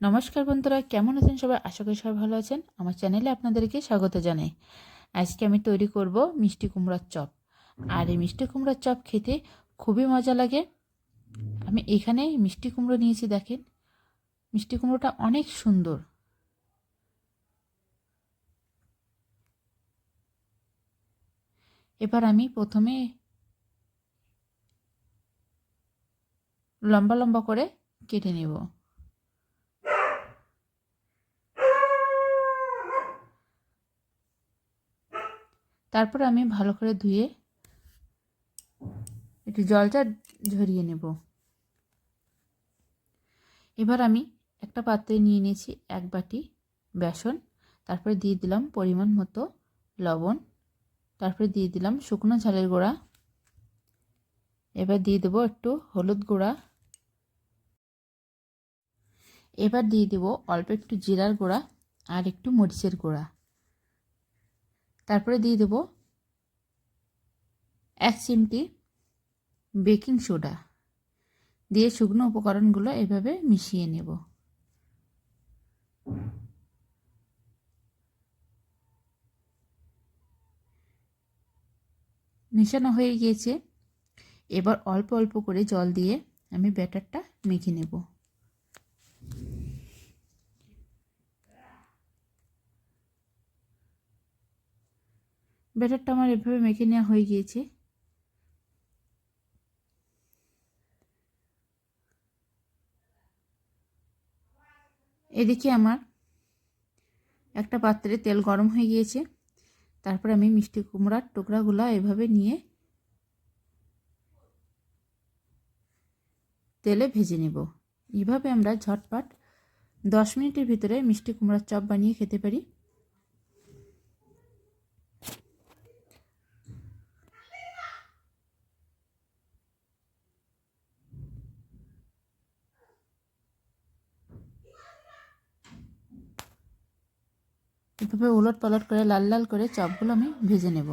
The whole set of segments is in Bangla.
নমস্কার বন্ধুরা, কেমন আছেন সবাই? আশা করি সবাই ভালো আছেন। আমার চ্যানেলে আপনাদেরকে স্বাগত জানাই। আজকে আমি তৈরি করব মিষ্টি কুমড়ার চপ। আর এই মিষ্টি কুমড়ার চপ খেতে খুবই মজা লাগে। আমি এখানে মিষ্টি কুমড়ো নিয়েছি, দেখেন মিষ্টি কুমড়োটা অনেক সুন্দর। এবার আমি প্রথমে লম্বা লম্বা করে কেটে নেব। তারপর আমি ভালো করে ধুয়ে একটু জলটা ঝরিয়ে নেব। এবার আমি একটা পাত্রে নিয়ে নিয়েছি 1 বাটি বেসন। তারপরে দিয়ে দিলাম পরিমাণ মতো লবণ। তারপরে দিয়ে দিলাম শুকনো ঝালের গুঁড়া। এবার দিয়ে দেবো একটু হলুদ গুঁড়া। এবার দিয়ে দেব অল্প একটু জিরার গুঁড়া আর একটু মরিচের গুঁড়া। তারপরে দিয়ে দেব 1 চিমটি বেকিং সোডা। দিয়ে শুকনো উপকরণগুলো এভাবে মিশিয়ে নেব। মেশানো হয়ে গিয়েছে। এবার অল্প অল্প করে জল দিয়ে আমি ব্যাটারটা মেখে নেব। ব্যাটারটা আমার এভাবে মেখে নেওয়া হয়ে গিয়েছে। এদিকে আমার একটা পাত্রে তেল গরম হয়ে গিয়েছে। তারপর আমি মিষ্টি কুমড়ার টুকরাগুলো এভাবে নিয়ে তেলে ভেজে নেব। এইভাবে আমরা ঝটপট 10 মিনিটের ভিতরে মিষ্টি কুমড়ার চপ বানিয়ে খেতে পারি। এভাবে উলট পালট করে লাল লাল করে চপগুলো আমি ভেজে নেব।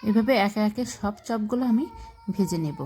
এভাবে একে একে সব চপগুলো আমি ভেজে নেব।